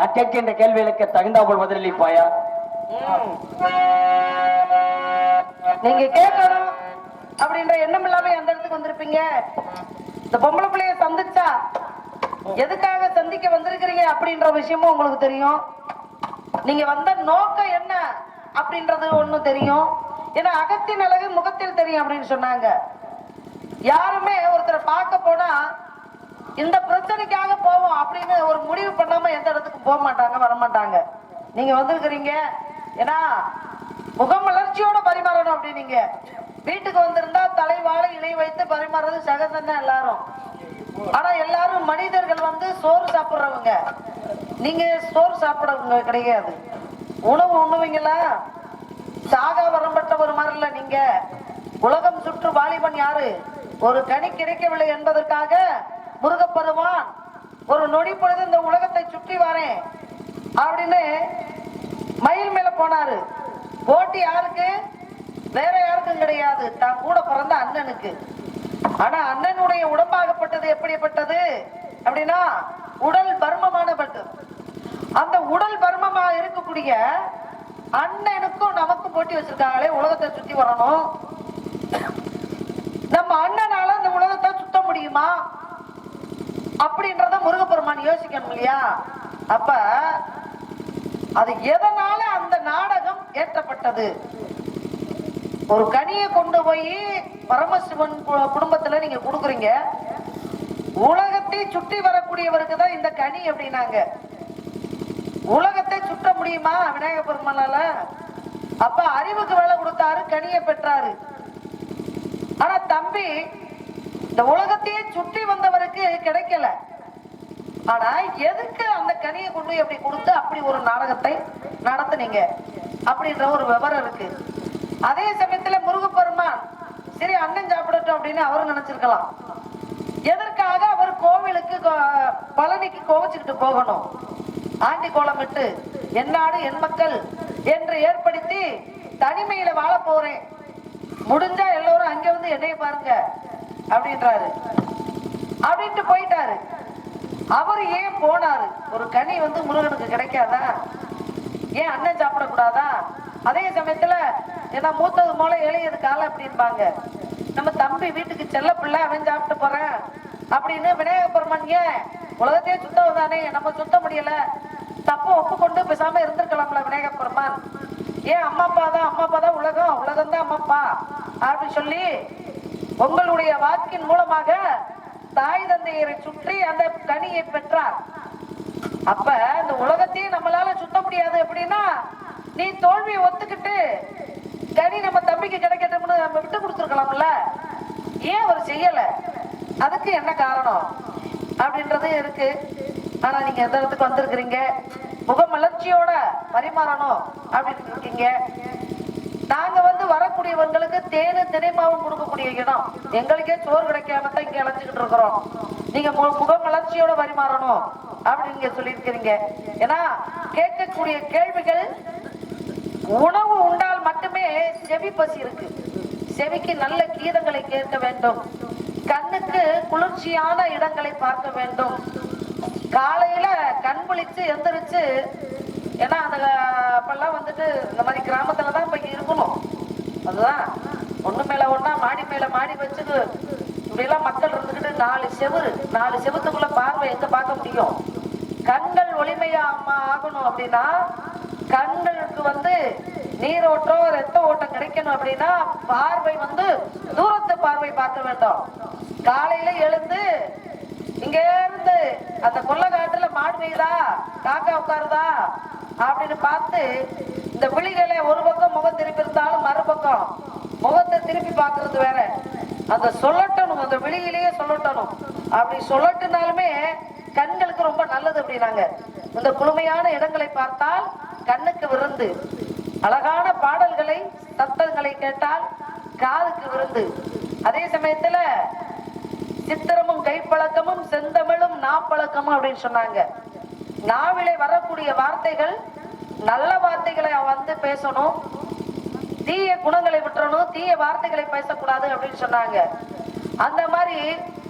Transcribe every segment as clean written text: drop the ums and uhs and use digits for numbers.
நான் கேட்கின்ற கேள்விகளுக்கு தகுந்தாபோல் பதிலளிப்பாயா? நீங்க கேட்கணும் அப்படின்ற எண்ணம் இல்லாம எந்த இடத்துக்கு வந்திருப்பீங்க? இந்த பொம்பளை பிள்ளைய சந்திச்சா எதுக்காக சந்திக்க வந்திருக்கிறீங்க அப்படின்ற விஷயமும் உங்களுக்கு தெரியும். நீங்க வந்த நோக்கம் என்ன அப்படின்றது ஒண்ணும் தெரியும். ஏன்னா அகத்தின் அழகு முகத்தில் தெரியும் அப்படின்னு சொன்னாங்க. யாருமே ஒருத்தரை பார்க்க போனா இந்த பிரச்சனைக்காக போவோம் அப்படின்னு ஒரு முடிவு பண்ணாம எந்த இடத்துக்கு போக மாட்டாங்க, வரமாட்டாங்க. நீங்க வந்திருக்கிறீங்க ஏன்னா முகமலர்ச்சியோட பரிமாறணும் அப்படின்னீங்க. வீட்டுக்கு வந்திருந்தா தலைவாழை இணை வைத்து பரிமாறது சகஜம்தான் எல்லாரும். ஆனா எல்லாரும் மனிதர்கள் வந்து சோறு சாப்பிடுறவங்க, நீங்க சோறு சாப்பிடவங்க கிடையாது. உணவு உண்ணுவீங்களா? சாகா வரம்பட்ட ஒரு மாதிரி இல்ல. நீங்க உலகம் சுற்று வாலிபன் யாரு? ஒரு கனி கிடைக்கவில்லை என்பதற்காக முருகப்பெருமான் ஒரு நொடி பொழுது இந்த உலகத்தை சுற்றி வரேன் அப்படின்னு மயில் மேல போனாரு. போட்டி யாருக்கு? வேற யாருக்கும் கிடையாது, தான் கூட பிறந்த அண்ணனுக்கு. ஆனா அண்ணனுடைய உடம்பாகப்பட்டது எப்படிப்பட்டது அப்படின்னா உடல் பருமமானப்பட்டது. அந்த உடல் பருமமா இருக்கக்கூடிய அண்ணனுக்கும் நமக்கும் போட்டி வச்சிருக்காங்களே, உலகத்தை சுத்தி வரணும். நம்ம அண்ணனால இந்த உலகத்தை சுத்த முடியுமா அப்படின்றத முருகப்பெருமான் யோசிக்கணும் இல்லையா? அப்ப அது எதனால அந்த நாடகம் ஏற்றப்பட்டது? ஒரு கனியை கொண்டு போய் பரமசிவன் குடும்பத்துல நீங்க கொடுக்குறீங்க. உலகத்தை சுற்றி வரக்கூடியவருக்கு தான் இந்த கனி அப்படின்னாங்க. உலகத்தை சுற்ற முடியுமா விநாயக பெருமானால? அப்ப அறிவுக்கு வேலை கொடுத்தாரு, கனியை பெற்றாரு. ஆனா தம்பி இந்த உலகத்தையே சுற்றி வந்தவருக்கு கிடைக்கல. ஆனா எதுக்கு அந்த கனியை கொண்டு போய் அப்படி கொடுத்து அப்படி ஒரு நாடகத்தை நடத்துனீங்க அப்படின்ற ஒரு விவரம் இருக்கு. அதே சமயத்துல முருகப்பெருமான் சரி அண்ணன் சாப்பிடட்டும் அப்படின்னு அவரு நினைச்சிருக்கலாம். எதற்காக அவர் கோவிலுக்கு பழனிக்கு கோவிச்சுக்கிட்டு போகணும்? ஆண்டி கோலமிட்டு என்னாடு என் மக்கள் என்று ஏற்படுத்தி தனிமையில வாழ போறேன், முடிஞ்சா எல்லோரும் அங்க வந்து என்னைய பாருங்க அப்படின்றாரு. அப்படின்ட்டு போயிட்டாரு. அவர் ஏன் போனாரு? ஒரு கனி வந்து முருகனுக்கு கிடைக்காதா? ஏன் அண்ணன் சாப்பிடக்கூடாதா? அதே சமயத்துல ஏன்னா மூத்தது போல இளையது காலம் அப்படின்பாங்க. நம்ம தம்பி வீட்டுக்கு செல்ல பிள்ளை, அவன் சாப்பிட்டு போறேன் அப்படின்னு விநாயக பெருமான் ஏன் உலகத்தையே சுத்தம் தானே, நம்ம சுத்த முடியல, தப்ப ஒப்புக்கொண்டு பேசாம இருந்திருக்கலாம்ல விநாயக பெருமான். ஏன் அம்மா அப்பா தான் உலகம், உலகம் தான் அம்மா அப்பா அப்படின்னு சொல்லி உங்களுடைய வாக்கின் மூலமாக தாய் தந்தையரை சுற்றி அந்த கனியை பெற்றார். அப்ப இந்த உலகத்தையே நம்மளால சுத்த முடியாது அப்படின்னா நீ தோல்வியை ஒத்துக்கிட்டு கனி நம்ம தம்பிக்கு கிடைக்கட்டும்னு நம்ம விட்டு கொடுத்துருக்கலாம்ல. ஏன் அவர் செய்யல? அதுக்கு என்ன காரணம் அப்படின்றது இருக்கு. ஆனா நீங்க எந்த இடத்துக்கு வந்திருக்கிறீங்க? முகமலர்ச்சியோட பரிமாறணும் அப்படின்னு இருக்கீங்க. நாங்க வந்து வரக்கூடியவங்களுக்கு தேனு தினைமாவும் கொடுக்கக்கூடிய இடம். எங்களுக்கே சோறு கிடைக்காம தான் இங்க அழைச்சிக்கிட்டு இருக்கிறோம். நீங்க முகமலர்ச்சியோட பரிமாறணும் அப்படின்னு நீங்க சொல்லியிருக்கிறீங்க. ஏன்னா கேட்கக்கூடிய கேள்விகள் உணவு உண்டால் மட்டுமே செவி பசி இருக்கு. செவிக்கு நல்ல கீதங்களை கேட்க வேண்டும், கண்ணுக்கு குளிர்ச்சியான இடங்களை பார்க்க வேண்டும். காலையில கண் விழிச்சு எந்திரிச்சு, ஏன்னா அந்த அப்பெல்லாம் வந்துட்டு இந்த மாதிரி கிராமத்துலதான் இப்ப இருக்கணும். அதுதான் ஒண்ணு மேல ஒண்ணா மாடி மேல மாடி வச்சுட்டு இப்படி எல்லாம் மக்கள் இருந்துகிட்டு நாலு செவத்துக்குள்ள பார்வை எங்க பார்க்க முடியும்? கண்கள் ஒளிமையா ஆகணும் அப்படின்னா கண்களுக்கு வந்து நீரோட்டம் ரத்த ஓட்டம் கிடைக்கணும் அப்படின்னா பார்வை வந்து தூரத்து பார்வை பார்க்க வேண்டும். காலையில எழுந்து இங்க இருந்து அந்த கொள்ளக்காட்டுல மாடு மேய்தா காக்கா உட்காருதா அப்படின்னு பார்த்து இந்த விழிகளை ஒரு பக்கம் முகம் திருப்பி இருந்தாலும் மறுபக்கம் முகத்தை திருப்பி பார்க்கறது வேற. அந்த சொல்லட்டணும், அந்த விழியிலேயே சொல்லட்டணும். அப்படி சொல்லட்டுனாலுமே கண்களுக்கு ரொம்ப நல்லது அப்படின்னாங்க. இந்த குளுமையான இடங்களை பார்த்தால் கண்ணுக்கு விருந்து, அழகான பாடல்களை சத்தங்களை கேட்டால் காதுக்கு விருந்து. அதே சமயத்துல சித்திரமும் கைப்பழக்கமும் செந்தமிழும் நாப்பழக்கமும் அப்படின்னு சொன்னாங்க. நாவிலே வரக்கூடிய வார்த்தைகள் நல்ல வார்த்தைகளை வந்து பேசணும், தீய குணங்களை விட்டுறணும், தீய வார்த்தைகளை பேசக்கூடாது அப்படின்னு சொன்னாங்க. அந்த மாதிரி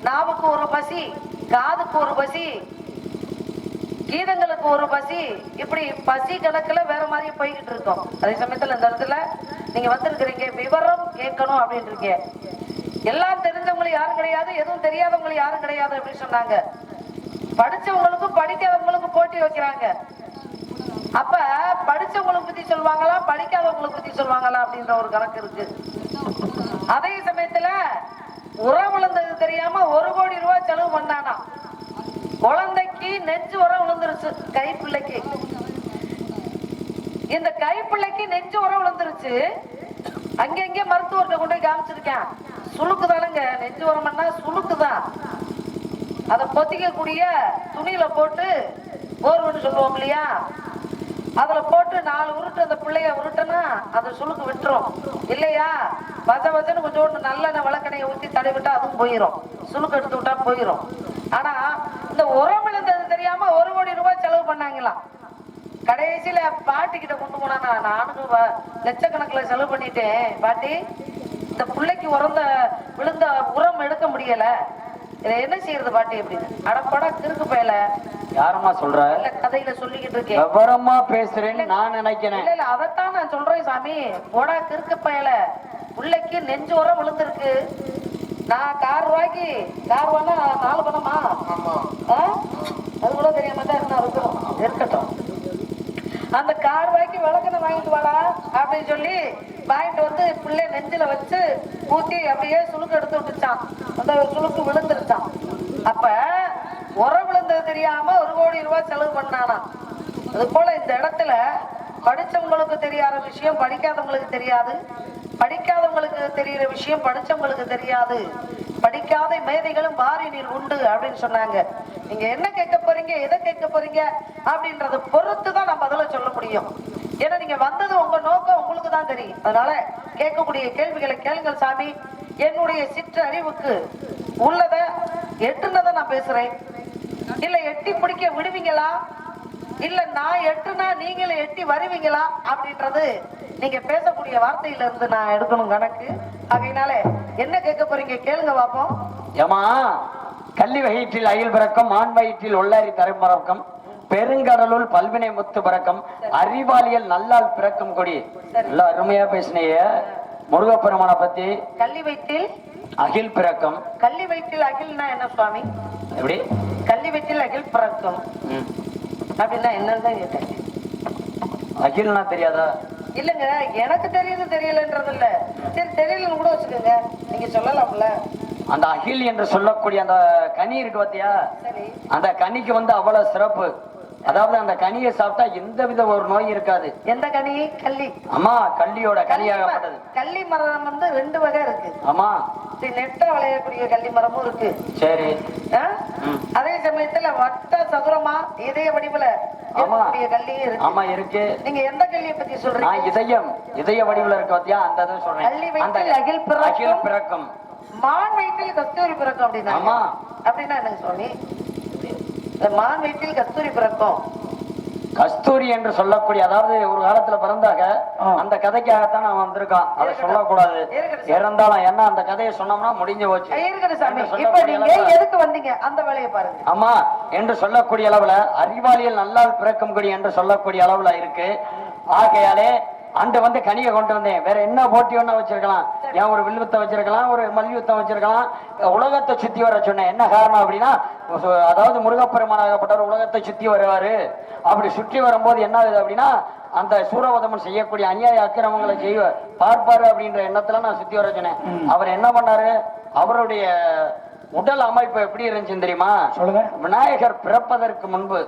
நாவுக்கு ஒரு பசி, காதுக்கு ஒரு பசி, கீதங்களுக்கு ஒரு பசி, இப்படி பசி கணக்குல வேற மாதிரி போய்கிட்டு இருக்கோம். அதே சமயத்துல இந்த இடத்துல நீங்க வந்திருக்கிறீங்க, விவரம் கேட்கணும் அப்படின்னு இருக்கீங்க. எல்லாம் தெரிஞ்சவங்களும் யாரும் கிடையாது, எதுவும் தெரியாதவங்களும் யாரும் கிடையாது அப்படின்னு சொன்னாங்க. படிச்சவங்களுக்கும் படிக்காதவங்களுக்கும் போட்டி வைக்கிறாங்க. அப்ப படிச்சவங்களுக்கு பத்தி சொல்லுவாங்களா, படிக்காதவங்களுக்கு பத்தி சொல்லுவாங்களா அப்படின்ற ஒரு கணக்கு இருக்கு. அதே சமயத்துல உரம் விழுந்தது தெரியாம 1 கோடி ரூபாய் செலவு பண்ணானா. குழந்தைக்கு நெஞ்சு உரம் விழுந்துருச்சு, கைப்பிள்ளைக்கு. இந்த கைப்பிள்ளைக்கு நெஞ்சு உரம் விழுந்துருச்சு. அங்க மருத்துவர்கிட்ட கொண்டு போய் காமிச்சிருக்கேன். சுளுக்கு தானுங்க, நெஞ்சு உரம்னா சுளுக்குதான். அதை பொத்திக்கக்கூடிய துணியில போட்டு போர்வன்னு சொல்லுவோம் இல்லையா, அதுல போட்டு 4 உருட்டு அந்த பிள்ளைய உருட்டுனா அந்த சுளுக்கு விட்டுரும் இல்லையா. வசன்னு கொஞ்சோண்டு நல்லெண்ணெய் விளக்கெண்ணையை ஊற்றி தடவிட்டா அதுவும் போயிடும், சுளுக்கு எடுத்து விட்டா போயிடும். ஆனா இந்த உரம் விழுந்தது தெரியாம 1 கோடி ரூபாய் செலவு பண்ணாங்களாம். கடைசியில பாட்டி கிட்ட கொண்டு போனா, நானும் லட்சக்கணக்கில் செலவு பண்ணிட்டேன் பாட்டி, இந்த பிள்ளைக்கு விழுந்த உரம் எடுக்க முடியல, இதை என்ன செய்யறது பாட்டி அப்படின்னு. அடப்படா திருக்கு பயல, யாரம்மா சொல்ற? இல்ல கதையில சொல்லிக்கிட்டு இருக்கேன், விவரமா பேசுறேன்னு நான் நினைக்கிறேன். இல்ல அதைத்தான் நான் சொல்றேன் சாமி. போடா திருக்கு பயல, பிள்ளைக்கு நெஞ்சு உரம் விழுந்திருக்கு. நான் கார் வாங்கி, கார் வாங்க 4 பணமா, அது கூட தெரியாம தான் என்ன இருக்கும், இருக்கட்டும். அந்த கார் வாங்கி விளக்கெண்ணெய் வாங்கிட்டு வாடா அப்படின்னு சொல்லி வாங்கிட்டு வந்து பிள்ளை நெஞ்சில வச்சு ஊத்தி அப்படியே சுளுக்கு எடுத்து விட்டுச்சான். அந்த சுளுக்கு விழுந்துருச்சான். அப்ப உரம் விழுந்தது தெரியாம 1 கோடி ரூபாய் செலவு பண்ணானா. அது போல இந்த இடத்துல படிச்சவங்களுக்கு தெரியாத விஷயம் படிக்காதவங்களுக்கு தெரியாது, படிக்காதவங்களுக்கு தெரிகிற விஷயம் படிச்சவங்களுக்கு தெரியாது. படிக்காத மேதைகளும் வாரினில் உண்டு அப்படின்னு சொன்னாங்க. நீங்க என்ன கேட்க போறீங்க, எதை கேட்க போறீங்க அப்படின்றத பொறுத்து தான் நம்ம பதில சொல்ல முடியும். ஏன்னா நீங்க வந்தது உங்க நோக்கம் உங்களுக்கு தான் தெரியும். அதனால கேட்கக்கூடிய கேள்விகளை கேளுங்கள் சாமி. என்னுடைய சிற்றறிவுக்கு உள்ளத எட்டுனதை நான் பேசுறேன். இல்ல எட்டி பிடிக்க விடுவீங்களா, இல்ல நான் எட்டுனா நீங்களும் எட்டி வருவீங்களா அப்படின்றது நீங்க பேசக்கூடிய வார்த்தையில இருந்து நான் எடுக்கணும் கணக்கு. ஆகையினால என்ன கேட்க போறீங்க கேளுங்க பாப்போம். ஏமா, கள்ளி வயிற்றில் அயில் பிறக்கம், மான் வயிற்றில் உள்ளாரி தரும் பிறக்கம், பெருங்கடலுள் பல்வினை முத்து பிறக்கம், அறிவாளியல் நல்லால் பிறக்கும் கொடி. எல்லாம் அருமையா பேசினீங்க. முருகப்பெருமான பத்தி கள்ளி வயிற்றில் அகில் பிறக்கம். கள்ளி வயிற்றில் அகில்னா என்ன சுவாமி? எப்படி கள்ளி வயிற்றில் அகில் பிறக்கம் அப்படின்னா என்னன்னு தான் கேட்டேன். அகில்னா தெரியாதா? இல்லங்க, எனக்கு தெரியுது தெரியலன்றது இல்ல. சரி தெரியலன்னு கூட வச்சுக்கோங்க, நீங்க சொல்லலாம்ல. அந்த அகில் என்று சொல்லக்கூடிய அந்த கனி இருக்கு பாத்தியா, அந்த கனிக்கு அவ்வளவு சிறப்பு. அதாவது அந்த கனியை சாப்பிட்டா எந்த வித ஒரு நோய் இருக்காது. எந்த கனி? கள்ளி. ஆமா, கள்ளியோட கனியாகப்பட்டது. கள்ளி மரம் 2 வகை இருக்கு. ஆமா, நெட்டா விளையக்கூடிய கள்ளி மரமும் இருக்கு. சரி. அதே சமயத்துல வட்ட சதுரமா இதய வடிவுல கல்லியும் இருக்கு. ஆமா இருக்கு. நீங்க எந்த கல்லியை பத்தி சொல்றீங்க? இதய வடிவுல இருக்க பாத்தியா, அந்த சொல்றேன். அகில் பிறக்கும், மான் வயிற்றில் கஸ்தூரி பிறக்கும் அப்படின்னா. ஆமா, அப்படின்னா என்ன சுவாமி? மான் வயிற்றில் கஸ்தூரி பிறக்கும். கஸ்தூரி என்று சொல்லக்கூடிய, அதாவது ஒரு காலத்துல பிறந்தாங்க, அந்த கதைக்காகத்தான் நான் வந்திருக்கான். அதை சொல்லக்கூடாது இறந்தாலும், என்ன அந்த கதையை சொன்னோம்னா முடிஞ்சு போச்சு. எதுக்கு வந்தீங்க அந்த வேலையை பாருங்க. ஆமா, என்று சொல்லக்கூடிய அளவுல அறிவாளியல் நல்லால் பிறக்கும் கொடி என்று சொல்லக்கூடிய அளவுல இருக்கு. ஆகையாலே அன்று கனியை கொண்டு வந்தேன். வேற என்ன போட்டி ஒண்ணா வச்சிருக்கலாம், ஏன் ஒரு வில்லுத்தை வச்சிருக்கலாம், ஒரு மல்யுத்தம் வச்சிருக்கலாம். உலகத்தை சுத்தி வர சொன்னேன். என்ன காரணம் அப்படின்னா, அதாவது முருகப்பெருமானாகப்பட்டவர் உலகத்தை சுத்தி வருவாரு. அப்படி சுற்றி வரும்போது என்ன ஆகுது அப்படின்னா, அந்த சூரவதமன் செய்யக்கூடிய அநியாய அக்கிரமங்களை செய்ய பார்ப்பாரு அப்படின்ற எண்ணத்துல நான் சுத்தி வர சொன்னேன். அவர் என்ன பண்ணாரு, அவருடைய உடல் அமைப்பு எப்படி இருந்துச்சு தெரியுமா? சொல்லுங்க. விநாயகர் பிறப்பதற்கு முன்பு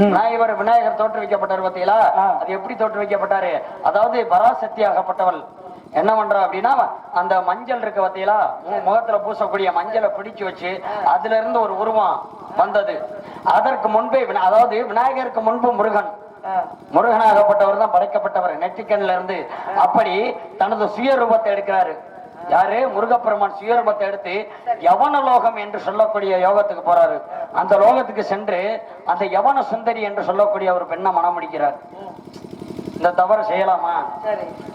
விநாயகர் தோற்றுவிக்கப்பட்டார் பார்த்தீங்களா? அது எப்படி தோற்றுவிக்கப்பட்டாரு? அதாவது பராசக்தி ஆகப்பட்டவள் என்ன பண்றா அப்படின்னா, அந்த மஞ்சள் இருக்கு பார்த்தீங்களா, முகத்துல பூசக்கூடிய மஞ்சளை பிடிச்சு வச்சு அதுல இருந்து ஒரு உருவம் வந்தது. அதற்கு முன்பே, அதாவது விநாயகருக்கு முன்பு முருகனாகப்பட்டவர் தான் படைக்கப்பட்டவர் நெற்றிக்கண்ல இருந்து. அப்படி தனது சுயரூபத்தை எடுக்கிறாரு. யாரு? முருகப்பெருமான் சுயரூபத்தை எடுத்து யவன லோகம் என்று சொல்லக்கூடிய யோகத்துக்கு போறாரு. அந்த லோகத்துக்கு சென்று அந்த யவன சுந்தரி என்று சொல்லக்கூடிய ஒரு பெண்ணை மனம் முடிக்கிறார். இந்த தவறு செய்யலாமா?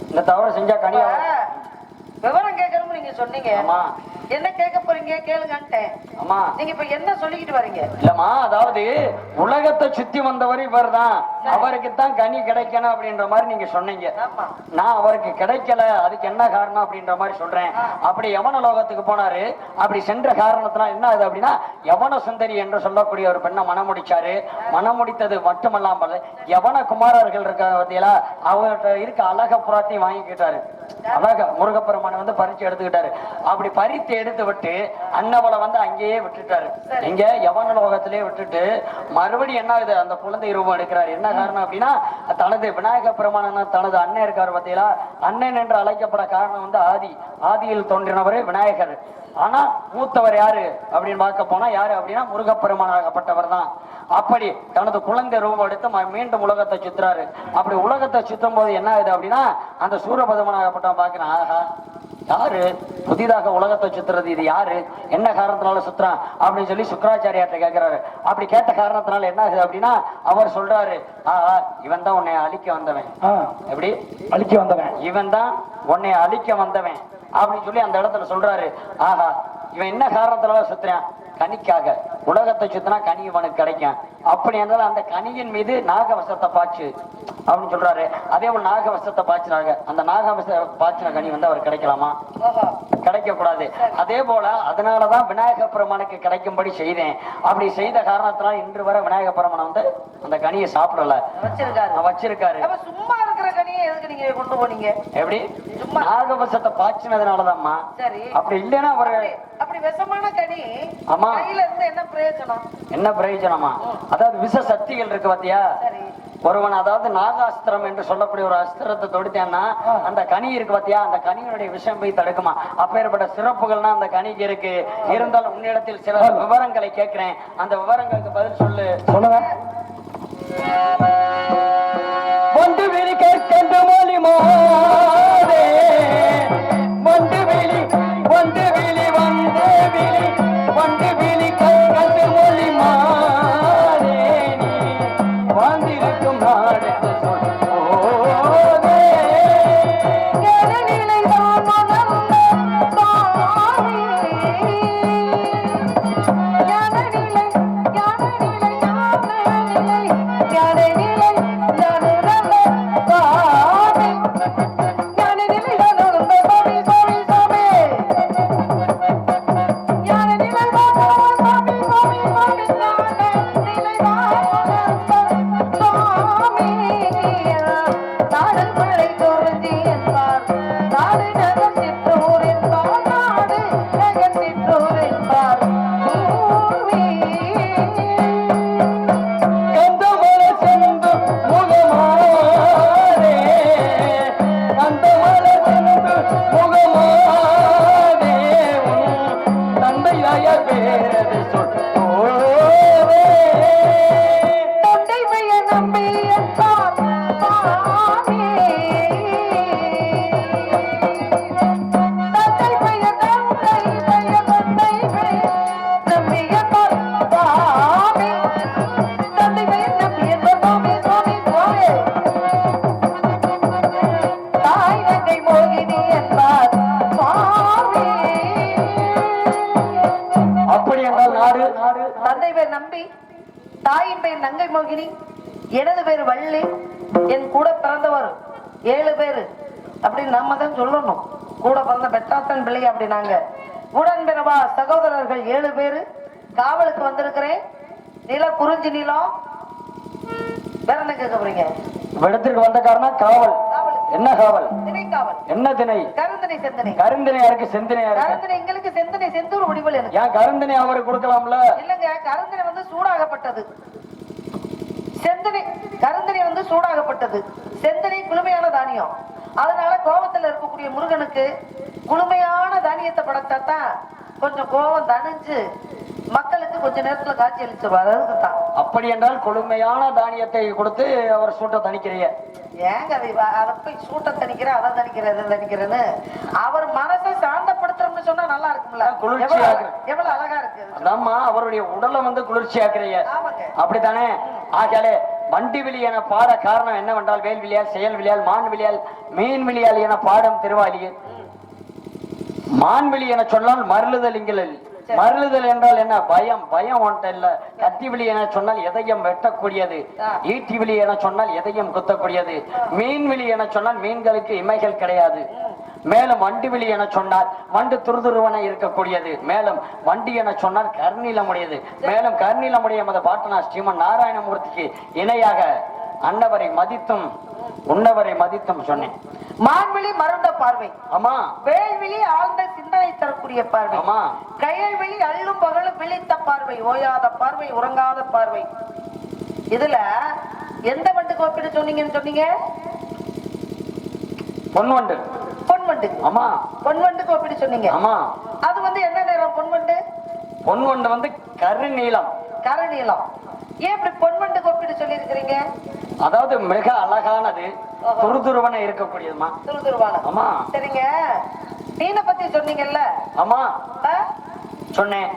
இந்த தவறு செஞ்சா கனியா விவரம் கேட்கணும் நீங்க சொன்னீங்க. ஆமா, என்ன கேட்க போறீங்க கேளுங்கன்ட்டேன். ஆமா நீங்க இப்ப என்ன சொல்லிக்கிட்டு வரீங்க? இல்லம்மா, அதாவது உலகத்தை சுத்தி வந்தவர் இவர் தான், அவருக்கு தான் கனி கிடைக்கணும் அப்படின்ற மாதிரி நீங்க சொன்னீங்க. ஆமா. நான் அவருக்கு கிடைக்கல, அதுக்கு என்ன காரணம் அப்படின்ற மாதிரி சொல்றேன். அப்படி யவன லோகத்துக்கு போனாரு. அப்படி சென்ற காரணத்தினால் என்ன ஆகுது அப்படின்னா, யவன சுந்தரி என்று சொல்லக்கூடிய ஒரு பெண்ணை மனம் முடிச்சாரு. மனம் முடித்தது மட்டுமல்லாமல் யவன குமாரர்கள் இருக்க பத்தியெல்லாம் அவர்கிட்ட இருக்க அழக புறாத்தையும் வாங்கிக்கிட்டாரு. அழக முருகப்பெருமானை வந்து பறிச்சு எடுத்துக்கிட்டாரு. அப்படி பறித்து எடுத்து விட்டு அன்னவளை வந்து அங்கேயே விட்டுட்டாரு. இங்க யவன லோகத்திலே விட்டுட்டு மறுபடியும் என்ன ஆகுது, அந்த குழந்தை ரூபம் எடுக்கிறாரு. என்ன காரணம் அப்படின்னா, தனது விநாயக பெருமானன் தனது அண்ணன் இருக்காரு பத்தியலா, அண்ணன் என்று அழைக்கப்பட காரணம் வந்து ஆதியில் தோன்றினவர் விநாயகர். ஆனா மூத்தவர் யாரு அப்படின்னு பார்க்க போனா யாரு அப்படின்னா முருகப்பெருமானாகப்பட்டவர் தான். அப்படி தனது குழந்தை ரூபம் எடுத்து மீண்டும் உலகத்தை சுத்துறாரு. அப்படி உலகத்தை சுத்தும் போது என்ன ஆகுது அப்படின்னா, அந்த சூரபதமனாகப்பட்டவன் பார்க்கிறான், ஆஹா யாரு புதிதாக உலகத்தை சுத்துறது, இது யாரு, என்ன காரணத்தினால சுத்துறான் அப்படின்னு சொல்லி சுக்கராச்சாரியார்ட்ட கேட்கிறாரு. அப்படி கேட்ட காரணத்தினால என்ன ஆகுது அப்படின்னா, அவர் சொல்றாரு, ஆஹா இவன் தான் உன்னை அழிக்க வந்தவன். எப்படி அழிக்க வந்தவன்? இவன் தான் உன்னை அழிக்க வந்தவன் அப்படின்னு சொல்லி அந்த இடத்துல சொல்றாரு. ஆஹா இவன் என்ன காரணத்தினால சுத்துறான், கனிக்காக. உலகத்தை சுத்தினா கனி இவனுக்கு கிடைக்கும். அப்படி என்றால் அந்த கனியின் மீது நாகவசத்தை பாய்ச்சு அப்படின்னு சொல்றாரு. அதே போல நாகவசத்தை பாய்ச்சினாங்க. அந்த நாகவச பாய்ச்சின கனி வந்து அவர் கிடைக்கலாமா? கிடைக்க கூடாது. அதே போல அதனாலதான் விநாயக பெருமானுக்கு கிடைக்கும்படி செய்தேன். அப்படி செய்த காரணத்தினால் இன்று வரை விநாயக பெருமான் வந்து அந்த கனியை சாப்பிடல, வச்சிருக்காரு. சும்மா இருக்கிற கனியை எதுக்கு நீங்க கொண்டு போனீங்க? எப்படி நாகவசத்தை பாய்ச்சினதுனாலதான்மா. சரி. அப்படி இல்லைன்னா அவரு அப்படி விஷமான கனி ஆமா கையில இருந்து என்ன பிரயோஜனம்? என்ன பிரயோஜனமா? அதாவது விஷ சக்திகள் இருக்கு பாத்தியா, ஒருவன் அதாவது நாகாஸ்திரம் என்று சொல்லக்கூடிய ஒரு அஸ்திரத்தை தொடுத்தான்னா அந்த கனி இருக்கு பாத்தியா, அந்த கனியினுடைய விஷம் போய் தடுக்குமா. அப்பேற்பட்ட சிறப்புகள்னா அந்த கனிக்கு இருக்கு. இருந்தாலும் உன்னிடத்தில் சில விவரங்களை கேட்கிறேன், அந்த விவரங்களுக்கு பதில் சொல்லு. சொல்லுவேன். ஒன்று விழி கேட்கின்ற மொழி மாதே, ஒன்று விழி ஒன்று விழி வந்து விழி ஒன்று விழி கேட்கின்ற மொழி மாதே, நீ வாழ்ந்திருக்கும் நாடென்று சொல்லுவோதே. நிலைதான் மகந்த சாமி, தந்தை பேர் நம்பி, தாயின் பேர் நங்கை மோகினி, எனது பேர் வள்ளி, என் கூட பிறந்தவர் 7 பேரு அப்படின்னு நாம தான் சொல்லணும். கூட பிறந்த பெற்றாத்தன் பிள்ளை அப்படின்னாங்க. உடன்பிறவா சகோதரர்கள் 7 பேரு. காவலுக்கு வந்திருக்கிறேன். நில குறிஞ்சி நிலம். வேற என்ன கேட்க போறீங்க? இடத்திற்கு வந்த காரணம் காவல். என்ன காவல்? திணை காவல். என்ன திணை? கருந்தனை செந்தனை. கருந்தனை யாருக்கு? செந்தனை யாருக்கு? கருந்தனை எங்களுக்கு, செந்தனை செந்தூர் முடிவில் எனக்கு. ஏன் கருந்தனை அவருக்கு கொடுக்கலாம்ல? இல்லங்க, கருந்தனை வந்து சூடாகப்பட்டது. செந்தனை கருந்தனை வந்து சூடாகப்பட்டது. செந்தனை குளுமையான தானியம். அதனால கோபத்துல இருக்கக்கூடிய முருகனுக்கு குளுமையான தானியத்தை படைச்சாதான் கொஞ்சம் கோபம் தணிஞ்சு மக்களுக்கு கொஞ்ச நேரத்துல காட்சி அளிச்சிருவார். அதுக்குதான். அப்படி என்றால் கொடுமையான தானியத்தை கொடுத்து அவர் சூட்டை தணிக்கிறீங்க. ஏங்க அதை போய் சூட்டை தணிக்கிற, அதை தணிக்கிற, இதை தணிக்கிறேன்னு அவர் மனசை சாந்தப்படுத்துறோம்னு சொன்னா நல்லா இருக்கும்ல. குளிர்ச்சியாக எவ்வளவு அழகா இருக்கு. அதாம்மா அவருடைய உடலை வந்து குளிர்ச்சியாக்குறீங்க. அப்படித்தானே? ஆகலே வண்டி விழி என பாட காரணம் என்னவென்றால், வேல் விழியால், செயல் விழியால், மான் விழியால், மீன் விழியால் என பாடும் திருவாலியில் மான்விழி என சொன்னால் மருளுதல் இங்கில் மருளுதல் என்றால் என்ன? பயம். பயம் ஒன்றை இல்ல. கத்தி விழி என சொன்னால் எதையும் வெட்டக்கூடியது. ஈட்டி விழி என சொன்னால் எதையும் குத்தக்கூடியது. மீன் விழி என சொன்னால் மீன்களுக்கு இமைகள் கிடையாது. மேலும் வண்டு விழி என சொன்னால் வண்டு துருதுருவன இருக்கக்கூடியது. மேலும் வண்டி என சொன்னால் கர்ணீலமுடையது. மேலும் கர்ணீலமுடைய மத பாட்டனா ஸ்ரீமன் நாராயணமூர்த்திக்கு இணையாக அன்னவரை மதித்தும் உன்னவரை மதித்தும் சொன்னேன். மான்விழி மருண்ட பார்வை. ஆமா. வேல்விழி ஆழ்ந்த சிந்தனை தரக்கூடிய பார்வை. ஆமா. கயல்விழி அள்ளும் பகலும் விழித்த பார்வை, ஓயாத பார்வை, உறங்காத பார்வை. இதுல எந்த வண்டுக்கு ஒப்பிட்டு சொன்னீங்கன்னு சொன்னீங்க? பொன்வண்டு. பொன்வண்டு. ஆமா. பொன்வண்டுக்கு ஒப்பிட்டு சொன்னீங்க. ஆமா. அது வந்து என்ன நிறம் பொன்வண்டு? பொன்வண்டு வந்து கருநீலம். கருநீலம். ஏன் இப்படி பொன்வண்டுக்கு ஒப்பிட்டு சொல்லி இருக்கிறீங்க? அதாவது மிக அழகானது, துருதுருவன இருக்கக்கூடியதுமா. துருதுருவான. ஆமா. சரிங்க, மீனை பத்தி சொன்னீங்கல்ல? ஆமா சொன்னேன்.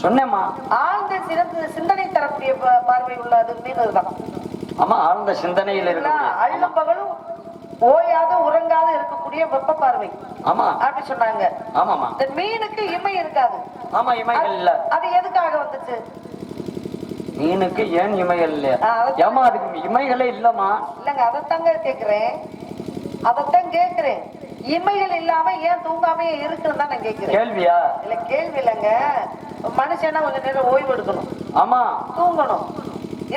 சொன்னேம்மா. ஆழ்ந்த சிந்தனை தரக்கூடிய பார்வை உள்ள அது மீன் தான். ஆமா, ஆழ்ந்த சிந்தனையில் இருக்கு. அள்ளும் பகலும் ஓயாத உறங்காத இருக்கக்கூடிய வெப்ப பார்வை. ஆமா அப்படி சொன்னாங்க. ஆமாமா. இந்த மீனுக்கு இமை இருக்காது. ஆமா, இமைகள் இல்ல. அது எதுக்காக வந்துச்சு? மீனுக்கு ஏன் இமைகள் இல்ல? ஏமா அதுக்கு இமைகளே இல்லம்மா. இல்லங்க, அதத்தாங்க கேக்குறேன். அதத்தான் கேக்குறேன். இமைகள் இல்லாம ஏன் தூங்காம இருக்குன்னு தான் நான் கேக்குறேன். கேள்வியா? இல்ல கேள்வி இல்லங்க. மனுஷனா கொஞ்ச நேரம் ஓய்வு எடுக்கணும். ஆமா, தூங்கணும்.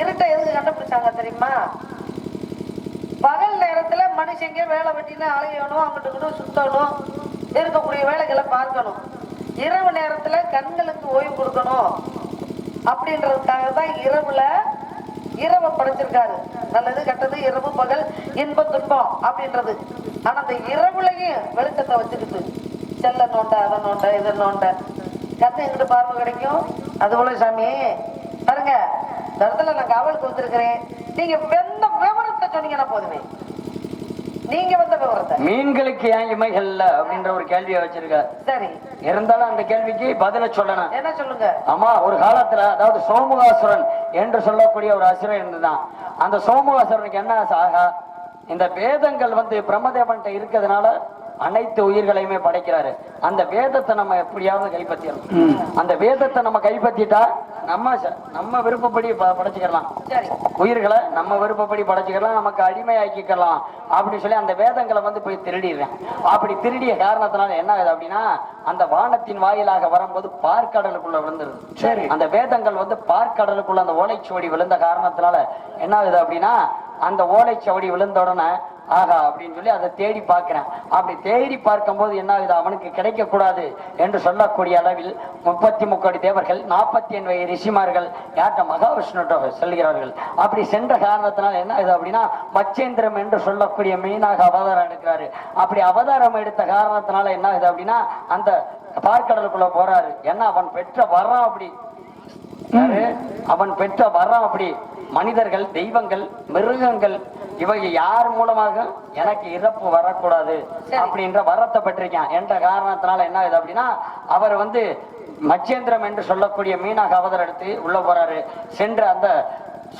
இருட்ட எதுக்கு கண்டுபிடிச்சாங்க தெரியுமா? பகல் நேரத்துல மனுஷங்க வேலை வெட்டின்னு அலையணும், அங்கிட்டு இங்கிட்டு சுத்தணும், இருக்கக்கூடிய வேலைகளை பார்க்கணும். இரவு நேரத்துல கண்களுக்கு ஓய்வு கொடுக்கணும் அப்படின்றதுக்காக தான் இரவை படைச்சிருக்காரு. நல்லது கெட்டது, இரவு பகல், இன்பம் துன்பம் அப்படின்றது. ஆனா அந்த இரவுலையும் வெளிச்சத்தை வச்சுக்கிட்டு செல்ல நோண்ட, அதை நோண்ட, இதை நோண்ட, கண்ணு எங்கிட்டு பார்வை கிடைக்கும். அது போல சாமி பாருங்க, இந்த இடத்துல நான் காவலுக்கு வந்திருக்கிறேன். நீங்க வெந்த விவரத்தை சொன்னீங்கன்னா போதுமே. நீங்க வந்த விவரத்தை. மீன்களுக்கு ஏன் இமைகள் இல்ல அப்படின்ற ஒரு கேள்வியை வச்சிருக்க. சரி, இருந்தாலும் அந்த கேள்விக்கு பதில சொல்லணும். என்ன சொல்லுங்க? ஆமா, ஒரு காலத்துல அதாவது சோமுகாசுரன் என்று சொல்லக்கூடிய ஒரு அசுரன் இருந்துதான். அந்த சோமுகாசுரனுக்கு என்ன ஆகா, இந்த வேதங்கள் வந்து பிரம்மதேவன்கிட்ட இருக்கிறதுனால அனைத்து உயிர்களையுமே படைக்கிறாரு. அந்த வேதத்தை நம்ம எப்படியாவது கைப்பற்றிடணும். அந்த வேதத்தை நம்ம கைப்பற்றிட்டா நம்ம விருப்பப்படி படைச்சுக்கலாம். உயிர்களை நம்ம விருப்பப்படி படைச்சுக்கலாம், நமக்கு அடிமையாக்கிக்கலாம் அப்படின்னு சொல்லி அந்த வேதங்களை வந்து போய் திருடிடுறேன். அப்படி திருடிய காரணத்தினால என்ன ஆகுது அப்படின்னா, அந்த வானத்தின் வாயிலாக வரும்போது பார்க்கடலுக்குள்ள விழுந்துருது. சரி, அந்த வேதங்கள் வந்து பார்க்கடலுக்குள்ள அந்த ஓலைச்சுவடி விழுந்த காரணத்தினால என்ன ஆகுது அப்படின்னா, அந்த ஓலைச்சுவடி விழுந்த உடனே ஆகா அப்படின்னு சொல்லி அதை தேடி பார்க்கிறேன். அப்படி தேடி பார்க்கும் போது என்ன ஆகுது, அவனுக்கு கிடைக்க கூடாது என்று சொல்லக்கூடிய அளவில் 33 தேவர்கள் 49 ரிஷிமார்கள் யார்ட்ட மகாவிஷ்ணுட்ட செல்கிறார்கள். அப்படி சென்ற காரணத்தினால் என்ன ஆகுது அப்படின்னா, மச்சேந்திரம் என்று சொல்லக்கூடிய மீனாக அவதாரம் எடுக்கிறாரு. அப்படி அவதாரம் எடுத்த காரணத்தினால என்ன ஆகுது அப்படின்னா, அந்த பார்க்கடலுக்குள்ள போறாரு. ஏன்னா அவன் பெற்ற வரம் அப்படி, அவன் பெற்ற வரம் அப்படி. மனிதர்கள், தெய்வங்கள், மிருகங்கள் இவங்க யார் மூலமாக எனக்கு இறப்பு வரக்கூடாது அப்படின்ற வரத்தை பெற்றிருக்கான் என்ற காரணத்தினால என்ன ஆகுது அப்படின்னா, அவர் வந்து மச்சேந்திரம் என்று சொல்லக்கூடிய மீனாக அவதாரம் எடுத்து உள்ள போறாரு. சென்று அந்த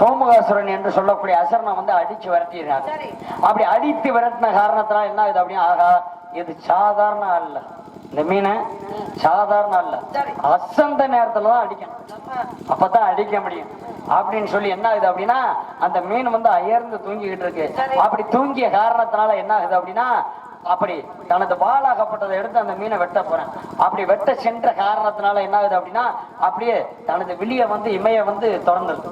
சோமுகாசுரன் என்று சொல்லக்கூடிய அசுரனை வந்து அடிச்சு விரட்டிடுறாரு. அப்படி அடித்து விரட்டின காரணத்தினால என்ன ஆகுது அப்படின்னா, ஆகா இது சாதாரண அல்ல, இந்த மீனை சாதாரண அல்ல, அசந்த நேரத்துலதான் அடிக்கணும், அப்பதான் அடிக்க முடியும் அப்படின்னு சொல்லி என்ன ஆகுது அப்படின்னா, அந்த மீன் வந்து அயர்ந்து தூங்கிக்கிட்டு இருக்கு. அப்படி தூங்கிய காரணத்தினால என்ன ஆகுது அப்படின்னா, அப்படி தனது வாளாகப்பட்டதை எடுத்து அந்த மீனை வெட்ட போறேன். அப்படி வெட்ட சென்ற காரணத்தினால என்ன ஆகுது அப்படின்னா, அப்படியே தனது விழிய வந்து இமைய வந்து திறந்துருது.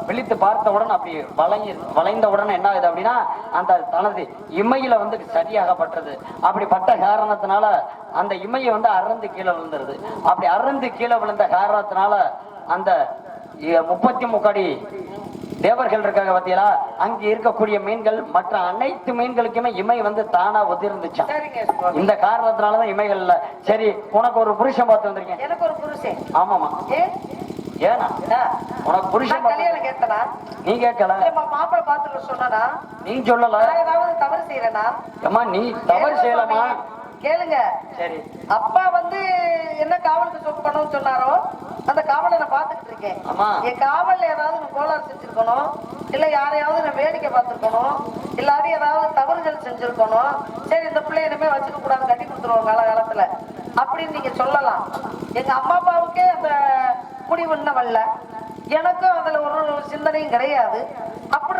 விழித்து பார்த்தவுடன் அப்படி வளைந்த உடனே என்ன ஆகுது அப்படின்னா, அந்த தனது இமையில வந்து சரியாகப்பட்டது. அப்படி பட்ட காரணத்தினால அந்த இமையை வந்து அறந்து கீழே விழுந்துருது. அப்படி அறந்து கீழே விழுந்த காரணத்தினால அந்த 33 தேவர்கள் இருக்காங்க பாத்தீங்களா, அங்க இருக்கக்கூடிய மீன்கள் மற்ற அனைத்து மீன்களுக்குமே இமை வந்து தானா உதிர்ந்துச்சான். இந்த காரணத்தினாலதான் இமைகள் இல்ல. சரி, உனக்கு ஒரு புருஷன் பார்த்து வந்திருக்கேன். எனக்கு ஒரு புருஷன்? ஆமாமா. ஏனா உனக்கு புருஷன் கல்யாணம் கேட்டனா? நீ கேட்கல. மாப்பிள்ளை பார்த்துட்டு சொன்னா நீ சொல்லல. ஏதாவது தவறு செய்யறனா? அம்மா நீ தவறு செய்யலாமா? கேளுங்க. சரி, அப்பா வந்து என்ன காவலுக்கு பண்ணணும்னு சொன்னாரோ அந்த காவலை நான் பாத்துக்கிட்டு இருக்கேன். என் காவல்ல ஏதாவது கோளாறு செஞ்சிருக்கணும், இல்ல யாரையாவது நான் வேடிக்கை பார்த்திருக்கணும், எல்லாரும் ஏதாவது தவறுகள் செஞ்சிருக்கணும். சரி இந்த பிள்ளை இனிமே வச்சுக்க கூடாது, கட்டி கொடுத்துருவோம் காலகாலத்துல அப்படின்னு நீங்க சொல்லலாம். எங்க அம்மா அப்பாவுக்கே அந்த முடிவு இன்னும் வரல, எனக்கும் அதுல ஒரு சிந்தனையும் கிடையாது. அப்படி